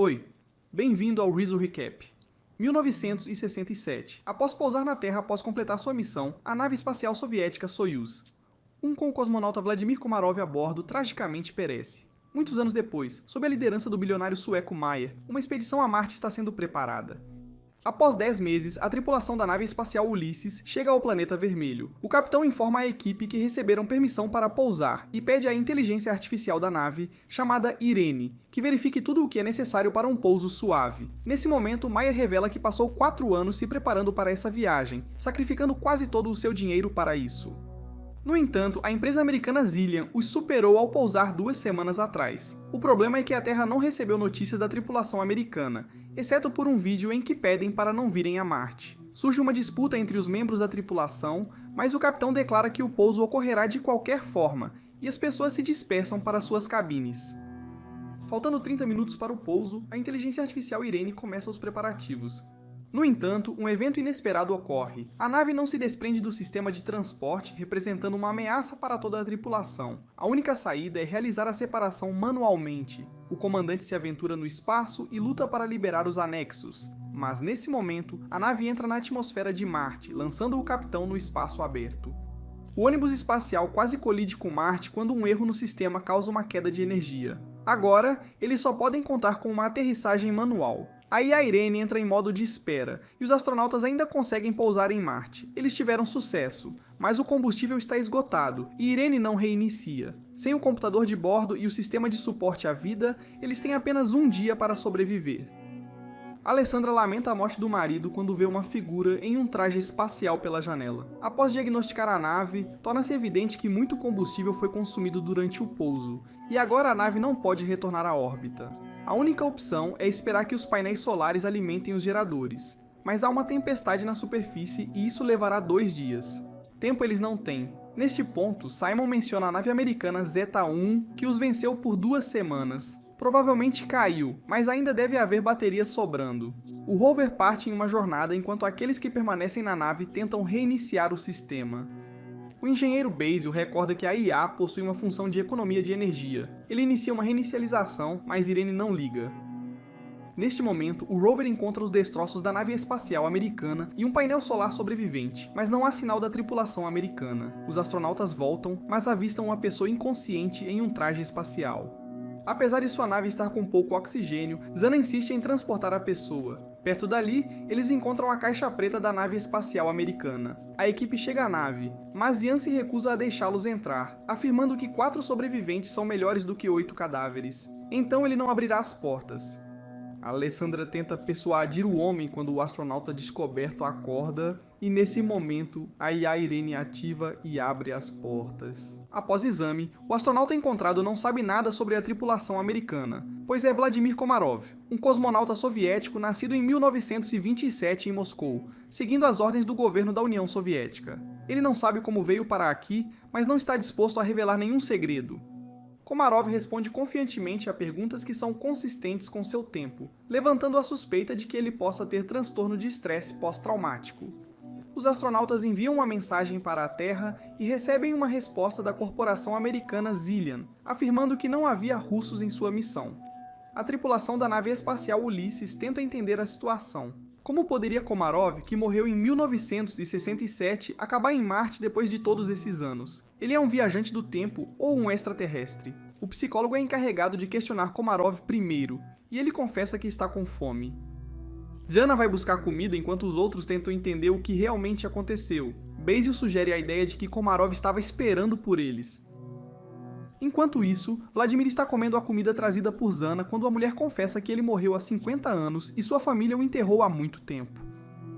Oi, bem-vindo ao Rizzo Recap. 1967. Após pousar na Terra após completar sua missão, a nave espacial soviética Soyuz, com o cosmonauta Vladimir Komarov a bordo, tragicamente perece. Muitos anos depois, sob a liderança do bilionário sueco Mayer, uma expedição a Marte está sendo preparada. Após 10 meses, a tripulação da nave espacial Ulisses chega ao planeta vermelho. O capitão informa à equipe que receberam permissão para pousar e pede à inteligência artificial da nave, chamada Irene, que verifique tudo o que é necessário para um pouso suave. Nesse momento, Mayer revela que passou 4 anos se preparando para essa viagem, sacrificando quase todo o seu dinheiro para isso. No entanto, a empresa americana Zillion os superou ao pousar 2 semanas atrás. O problema é que a Terra não recebeu notícias da tripulação americana, exceto por um vídeo em que pedem para não virem a Marte. Surge uma disputa entre os membros da tripulação, mas o capitão declara que o pouso ocorrerá de qualquer forma, e as pessoas se dispersam para suas cabines. Faltando 30 minutos para o pouso, a inteligência artificial Irene começa os preparativos. No entanto, um evento inesperado ocorre. A nave não se desprende do sistema de transporte, representando uma ameaça para toda a tripulação. A única saída é realizar a separação manualmente. O comandante se aventura no espaço e luta para liberar os anexos. Mas nesse momento, a nave entra na atmosfera de Marte, lançando o capitão no espaço aberto. O ônibus espacial quase colide com Marte quando um erro no sistema causa uma queda de energia. Agora, eles só podem contar com uma aterrissagem manual. Aí a Irene entra em modo de espera, e os astronautas ainda conseguem pousar em Marte. Eles tiveram sucesso, mas o combustível está esgotado, e Irene não reinicia. Sem o computador de bordo e o sistema de suporte à vida, eles têm apenas um dia para sobreviver. Alessandra lamenta a morte do marido quando vê uma figura em um traje espacial pela janela. Após diagnosticar a nave, torna-se evidente que muito combustível foi consumido durante o pouso, e agora a nave não pode retornar à órbita. A única opção é esperar que os painéis solares alimentem os geradores, mas há uma tempestade na superfície e isso levará 2 dias. Tempo eles não têm. Neste ponto, Simon menciona a nave americana Zeta-1, que os venceu por 2 semanas. Provavelmente caiu, mas ainda deve haver baterias sobrando. O rover parte em uma jornada enquanto aqueles que permanecem na nave tentam reiniciar o sistema. O engenheiro Basil recorda que a IA possui uma função de economia de energia. Ele inicia uma reinicialização, mas Irene não liga. Neste momento, o rover encontra os destroços da nave espacial americana e um painel solar sobrevivente, mas não há sinal da tripulação americana. Os astronautas voltam, mas avistam uma pessoa inconsciente em um traje espacial. Apesar de sua nave estar com pouco oxigênio, Zana insiste em transportar a pessoa. Perto dali, eles encontram a caixa preta da nave espacial americana. A equipe chega à nave, mas Ian se recusa a deixá-los entrar, afirmando que 4 sobreviventes são melhores do que 8 cadáveres. Então ele não abrirá as portas. A Alessandra tenta persuadir o homem quando o astronauta descoberto acorda, e nesse momento, a IA Irene ativa e abre as portas. Após exame, o astronauta encontrado não sabe nada sobre a tripulação americana, pois é Vladimir Komarov, um cosmonauta soviético nascido em 1927 em Moscou, seguindo as ordens do governo da União Soviética. Ele não sabe como veio parar aqui, mas não está disposto a revelar nenhum segredo. Komarov responde confiantemente a perguntas que são consistentes com seu tempo, levantando a suspeita de que ele possa ter transtorno de estresse pós-traumático. Os astronautas enviam uma mensagem para a Terra e recebem uma resposta da corporação americana Zillion, afirmando que não havia russos em sua missão. A tripulação da nave espacial Ulisses tenta entender a situação. Como poderia Komarov, que morreu em 1967, acabar em Marte depois de todos esses anos? Ele é um viajante do tempo ou um extraterrestre? O psicólogo é encarregado de questionar Komarov primeiro, e ele confessa que está com fome. Jana vai buscar comida enquanto os outros tentam entender o que realmente aconteceu. Basil sugere a ideia de que Komarov estava esperando por eles. Enquanto isso, Vladimir está comendo a comida trazida por Zana quando a mulher confessa que ele morreu há 50 anos e sua família o enterrou há muito tempo.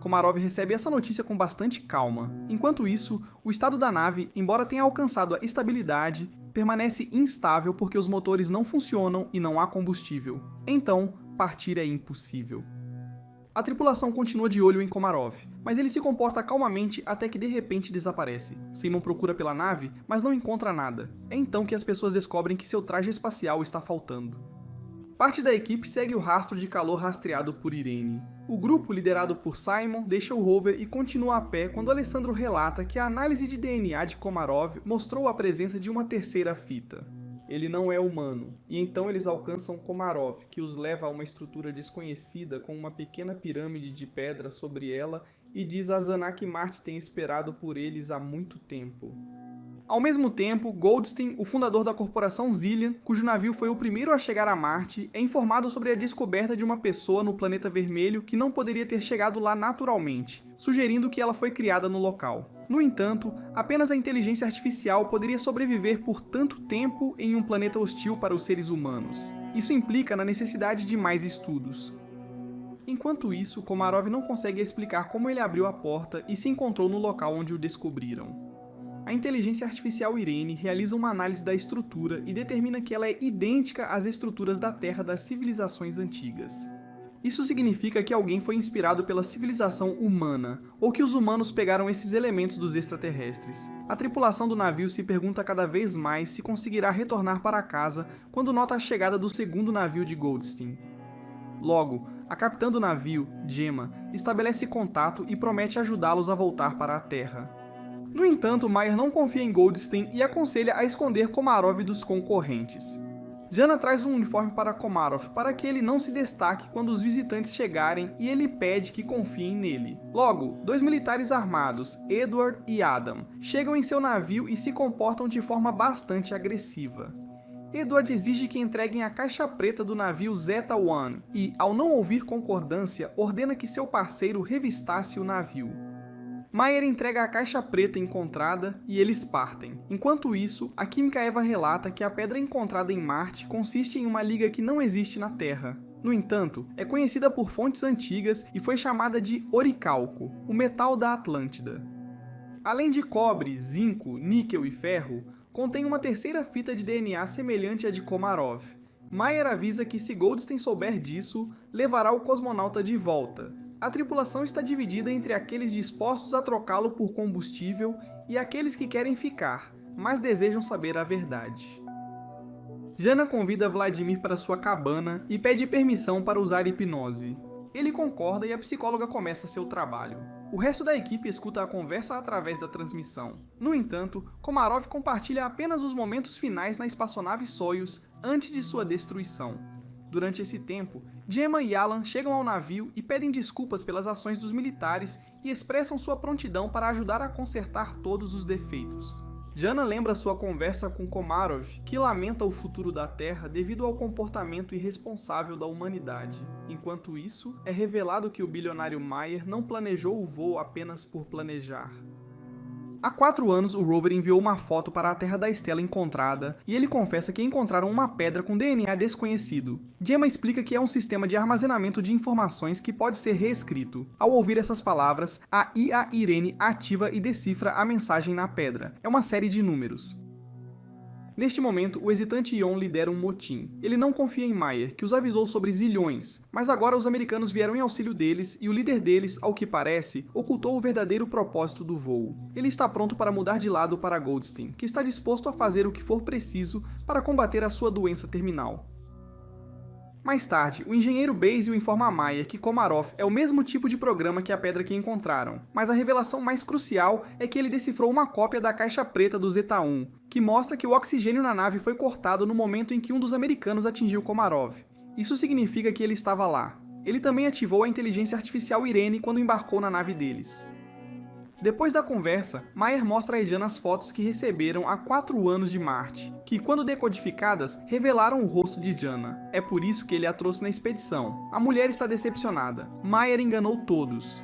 Komarov recebe essa notícia com bastante calma. Enquanto isso, o estado da nave, embora tenha alcançado a estabilidade, permanece instável porque os motores não funcionam e não há combustível. Então, partir é impossível. A tripulação continua de olho em Komarov, mas ele se comporta calmamente até que de repente desaparece. Simon procura pela nave, mas não encontra nada. É então que as pessoas descobrem que seu traje espacial está faltando. Parte da equipe segue o rastro de calor rastreado por Irene. O grupo, liderado por Simon, deixa o rover e continua a pé quando Alessandro relata que a análise de DNA de Komarov mostrou a presença de uma terceira fita. ele não é humano. E então eles alcançam Komarov, que os leva a uma estrutura desconhecida com uma pequena pirâmide de pedra sobre ela e diz a Zana que Marte tem esperado por eles há muito tempo. Ao mesmo tempo, Goldstein, o fundador da corporação Zillion, cujo navio foi o primeiro a chegar a Marte, é informado sobre a descoberta de uma pessoa no planeta vermelho que não poderia ter chegado lá naturalmente, sugerindo que ela foi criada no local. No entanto, apenas a inteligência artificial poderia sobreviver por tanto tempo em um planeta hostil para os seres humanos. Isso implica na necessidade de mais estudos. Enquanto isso, Komarov não consegue explicar como ele abriu a porta e se encontrou no local onde o descobriram. A inteligência artificial Irene realiza uma análise da estrutura e determina que ela é idêntica às estruturas da Terra das civilizações antigas. Isso significa que alguém foi inspirado pela civilização humana, ou que os humanos pegaram esses elementos dos extraterrestres. A tripulação do navio se pergunta cada vez mais se conseguirá retornar para casa quando nota a chegada do segundo navio de Goldstein. Logo, a capitã do navio, Gemma, estabelece contato e promete ajudá-los a voltar para a Terra. No entanto, Mayer não confia em Goldstein e aconselha a esconder Komarov dos concorrentes. Jana traz um uniforme para Komarov para que ele não se destaque quando os visitantes chegarem e ele pede que confiem nele. Logo, dois militares armados, Edward e Adam, chegam em seu navio e se comportam de forma bastante agressiva. Edward exige que entreguem a caixa preta do navio Zeta One e, ao não ouvir concordância, ordena que seu parceiro revistasse o navio. Mayer entrega a caixa preta encontrada e eles partem. Enquanto isso, a química Eva relata que a pedra encontrada em Marte consiste em uma liga que não existe na Terra. No entanto, é conhecida por fontes antigas e foi chamada de oricalco, o metal da Atlântida. Além de cobre, zinco, níquel e ferro, contém uma terceira fita de DNA semelhante à de Komarov. Mayer avisa que se Goldstein souber disso, levará o cosmonauta de volta. A tripulação está dividida entre aqueles dispostos a trocá-lo por combustível e aqueles que querem ficar, mas desejam saber a verdade. Jana convida Vladimir para sua cabana e pede permissão para usar hipnose. Ele concorda e a psicóloga começa seu trabalho. O resto da equipe escuta a conversa através da transmissão. No entanto, Komarov compartilha apenas os momentos finais na espaçonave Soyuz antes de sua destruição. Durante esse tempo, Gemma e Alan chegam ao navio e pedem desculpas pelas ações dos militares e expressam sua prontidão para ajudar a consertar todos os defeitos. Jana lembra sua conversa com Komarov, que lamenta o futuro da Terra devido ao comportamento irresponsável da humanidade. Enquanto isso, é revelado que o bilionário Mayer não planejou o voo apenas por planejar. Há 4 anos, o rover enviou uma foto para a Terra da Estela encontrada, e ele confessa que encontraram uma pedra com DNA desconhecido. Gemma explica que é um sistema de armazenamento de informações que pode ser reescrito. Ao ouvir essas palavras, a IA Irene ativa e decifra a mensagem na pedra. É uma série de números. Neste momento, o hesitante Ion lidera um motim. Ele não confia em Mayer, que os avisou sobre zilhões, mas agora os americanos vieram em auxílio deles e o líder deles, ao que parece, ocultou o verdadeiro propósito do voo. Ele está pronto para mudar de lado para Goldstein, que está disposto a fazer o que for preciso para combater a sua doença terminal. Mais tarde, o engenheiro Basil informa a Mayer que Komarov é o mesmo tipo de programa que a pedra que encontraram, mas a revelação mais crucial é que ele decifrou uma cópia da caixa preta do Zeta 1, que mostra que o oxigênio na nave foi cortado no momento em que um dos americanos atingiu Komarov. Isso significa que ele estava lá. Ele também ativou a inteligência artificial Irene quando embarcou na nave deles. Depois da conversa, Mayer mostra a Jana as fotos que receberam há 4 anos de Marte, que, quando decodificadas, revelaram o rosto de Jana. É por isso que ele a trouxe na expedição. A mulher está decepcionada. Mayer enganou todos.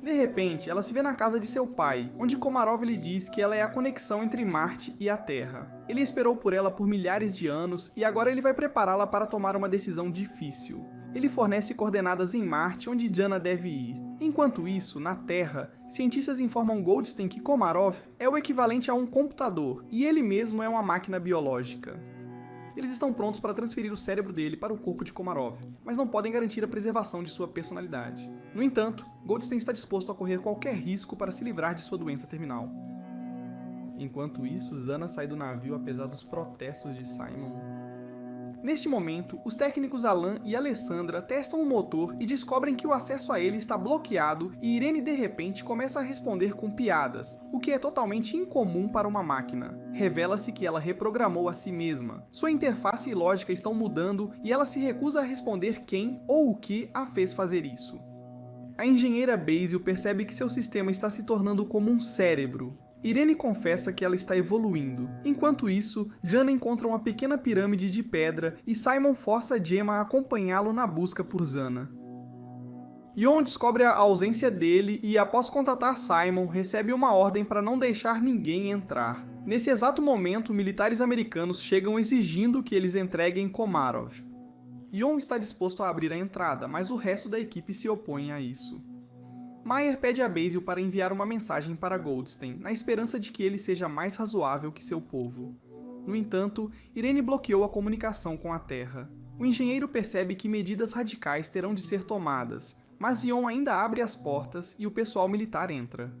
De repente, ela se vê na casa de seu pai, onde Komarov lhe diz que ela é a conexão entre Marte e a Terra. Ele esperou por ela por milhares de anos e agora ele vai prepará-la para tomar uma decisão difícil. Ele fornece coordenadas em Marte onde Jana deve ir. Enquanto isso, na Terra, cientistas informam Goldstein que Komarov é o equivalente a um computador e ele mesmo é uma máquina biológica. Eles estão prontos para transferir o cérebro dele para o corpo de Komarov, mas não podem garantir a preservação de sua personalidade. No entanto, Goldstein está disposto a correr qualquer risco para se livrar de sua doença terminal. Enquanto isso, Zana sai do navio apesar dos protestos de Simon. Neste momento, os técnicos Alan e Alessandra testam o motor e descobrem que o acesso a ele está bloqueado e Irene de repente começa a responder com piadas, o que é totalmente incomum para uma máquina. Revela-se que ela reprogramou a si mesma. Sua interface e lógica estão mudando e ela se recusa a responder quem ou o que a fez fazer isso. A engenheira Basil percebe que seu sistema está se tornando como um cérebro. Irene confessa que ela está evoluindo. Enquanto isso, Jana encontra uma pequena pirâmide de pedra e Simon força Gemma a acompanhá-lo na busca por Zana. Yon descobre a ausência dele e, após contatar Simon, recebe uma ordem para não deixar ninguém entrar. Nesse exato momento, militares americanos chegam exigindo que eles entreguem Komarov. Yon está disposto a abrir a entrada, mas o resto da equipe se opõe a isso. Meyer pede a Basil para enviar uma mensagem para Goldstein, na esperança de que ele seja mais razoável que seu povo. No entanto, Irene bloqueou a comunicação com a Terra. O engenheiro percebe que medidas radicais terão de ser tomadas, mas Yon ainda abre as portas e o pessoal militar entra.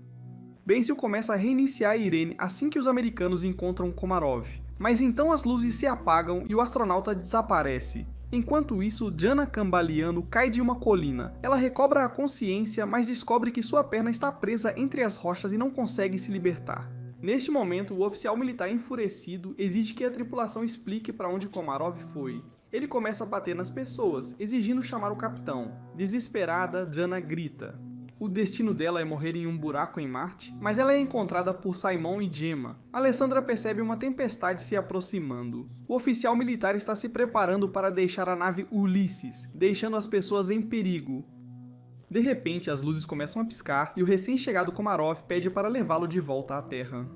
Basil começa a reiniciar Irene assim que os americanos encontram Komarov, mas então as luzes se apagam e o astronauta desaparece. Enquanto isso, Jana cambaleando cai de uma colina. Ela recobra a consciência, mas descobre que sua perna está presa entre as rochas e não consegue se libertar. Neste momento, o oficial militar enfurecido exige que a tripulação explique para onde Komarov foi. Ele começa a bater nas pessoas, exigindo chamar o capitão. Desesperada, Jana grita. O destino dela é morrer em um buraco em Marte, mas ela é encontrada por Simon e Gemma. Alessandra percebe uma tempestade se aproximando. O oficial militar está se preparando para deixar a nave Ulysses, deixando as pessoas em perigo. De repente, as luzes começam a piscar e o recém-chegado Komarov pede para levá-lo de volta à Terra.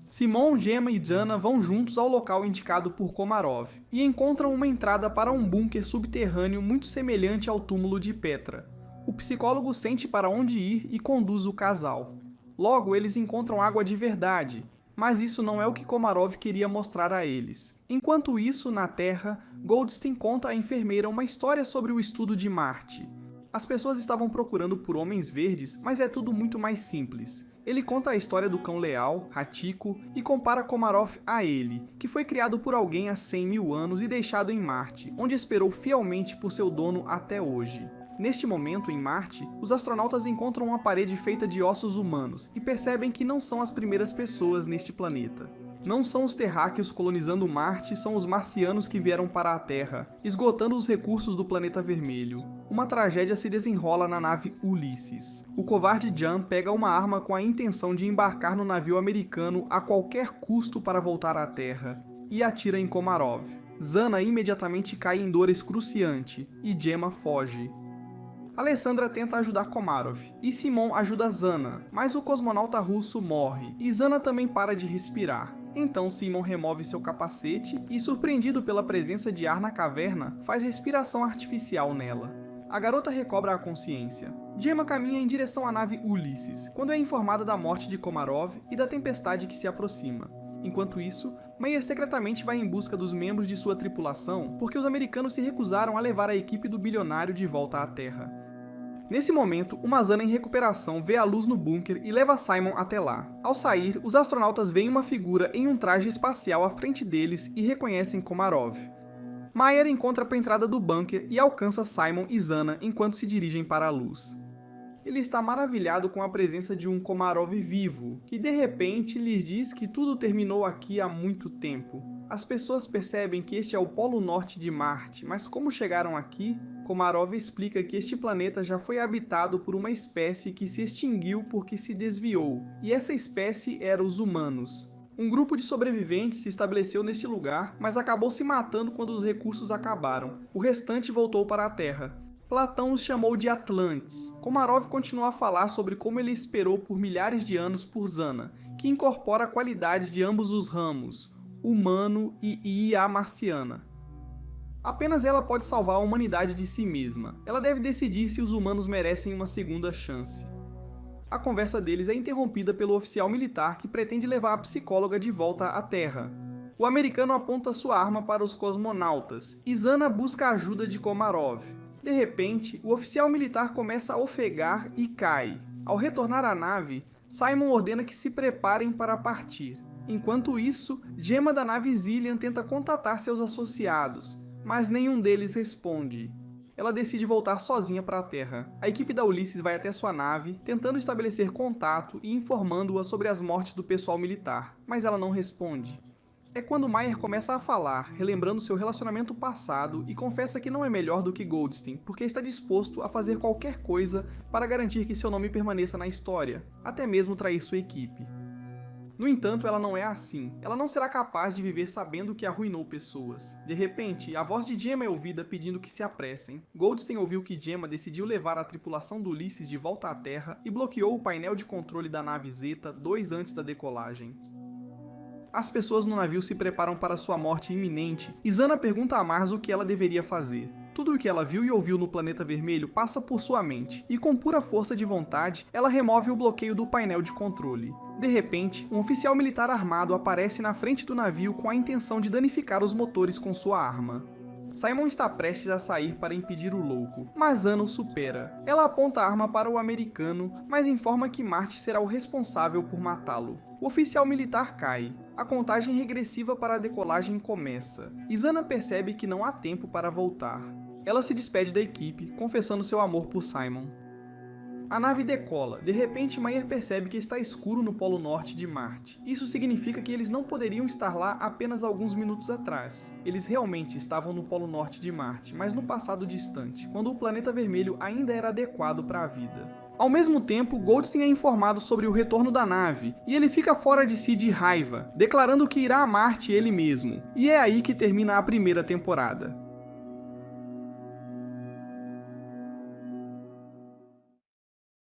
Simon, Gemma e Jana vão juntos ao local indicado por Komarov e encontram uma entrada para um bunker subterrâneo muito semelhante ao túmulo de Petra. O psicólogo sente para onde ir e conduz o casal. Logo, eles encontram água de verdade, mas isso não é o que Komarov queria mostrar a eles. Enquanto isso, na Terra, Goldstein conta à enfermeira uma história sobre o estudo de Marte. As pessoas estavam procurando por homens verdes, mas é tudo muito mais simples. Ele conta a história do cão leal, Hachiko, e compara Komarov a ele, que foi criado por alguém há 100 mil anos e deixado em Marte, onde esperou fielmente por seu dono até hoje. Neste momento, em Marte, os astronautas encontram uma parede feita de ossos humanos e percebem que não são as primeiras pessoas neste planeta. Não são os terráqueos colonizando Marte, são os marcianos que vieram para a Terra, esgotando os recursos do planeta vermelho. Uma tragédia se desenrola na nave Ulysses. O covarde Jan pega uma arma com a intenção de embarcar no navio americano a qualquer custo para voltar à Terra, e atira em Komarov. Zana imediatamente cai em dor excruciante, e Gemma foge. Alessandra tenta ajudar Komarov, e Simon ajuda Zana, mas o cosmonauta russo morre, e Zana também para de respirar. Então Simon remove seu capacete e, surpreendido pela presença de ar na caverna, faz respiração artificial nela. A garota recobra a consciência. Gemma caminha em direção à nave Ulysses, quando é informada da morte de Komarov e da tempestade que se aproxima. Enquanto isso, Meyer secretamente vai em busca dos membros de sua tripulação porque os americanos se recusaram a levar a equipe do bilionário de volta à Terra. Nesse momento, uma Zana em recuperação vê a luz no bunker e leva Simon até lá. Ao sair, os astronautas veem uma figura em um traje espacial à frente deles e reconhecem Komarov. Meyer encontra a entrada do bunker e alcança Simon e Zana enquanto se dirigem para a luz. Ele está maravilhado com a presença de um Komarov vivo, que de repente lhes diz que tudo terminou aqui há muito tempo. As pessoas percebem que este é o Polo Norte de Marte, mas como chegaram aqui? Komarov explica que este planeta já foi habitado por uma espécie que se extinguiu porque se desviou, e essa espécie era os humanos. Um grupo de sobreviventes se estabeleceu neste lugar, mas acabou se matando quando os recursos acabaram. O restante voltou para a Terra. Platão os chamou de Atlantes. Komarov continua a falar sobre como ele esperou por milhares de anos por Zana, que incorpora qualidades de ambos os ramos, humano e IA marciana. Apenas ela pode salvar a humanidade de si mesma. Ela deve decidir se os humanos merecem uma segunda chance. A conversa deles é interrompida pelo oficial militar que pretende levar a psicóloga de volta à Terra. O americano aponta sua arma para os cosmonautas, e Zana busca a ajuda de Komarov. De repente, o oficial militar começa a ofegar e cai. Ao retornar à nave, Simon ordena que se preparem para partir. Enquanto isso, Gemma da nave Zillian tenta contatar seus associados, mas nenhum deles responde. Ela decide voltar sozinha para a Terra. A equipe da Ulysses vai até sua nave, tentando estabelecer contato e informando-a sobre as mortes do pessoal militar, mas ela não responde. É quando Meyer começa a falar, relembrando seu relacionamento passado e confessa que não é melhor do que Goldstein, porque está disposto a fazer qualquer coisa para garantir que seu nome permaneça na história, até mesmo trair sua equipe. No entanto, ela não é assim. Ela não será capaz de viver sabendo que arruinou pessoas. De repente, a voz de Gemma é ouvida pedindo que se apressem. Goldstein ouviu que Gemma decidiu levar a tripulação do Ulysses de volta à Terra e bloqueou o painel de controle da nave Zeta 2 antes da decolagem. As pessoas no navio se preparam para sua morte iminente e Zana pergunta a Mars o que ela deveria fazer. Tudo o que ela viu e ouviu no planeta vermelho passa por sua mente, e com pura força de vontade, ela remove o bloqueio do painel de controle. De repente, um oficial militar armado aparece na frente do navio com a intenção de danificar os motores com sua arma. Simon está prestes a sair para impedir o louco, mas Zana o supera. Ela aponta a arma para o americano, mas informa que Marty será o responsável por matá-lo. O oficial militar cai. A contagem regressiva para a decolagem começa, e Zana percebe que não há tempo para voltar. Ela se despede da equipe, confessando seu amor por Simon. A nave decola. De repente, Meyer percebe que está escuro no polo norte de Marte. Isso significa que eles não poderiam estar lá apenas alguns minutos atrás. Eles realmente estavam no polo norte de Marte, mas no passado distante, quando o planeta vermelho ainda era adequado para a vida. Ao mesmo tempo, Goldstein é informado sobre o retorno da nave, e ele fica fora de si de raiva, declarando que irá a Marte ele mesmo. E é aí que termina a primeira temporada.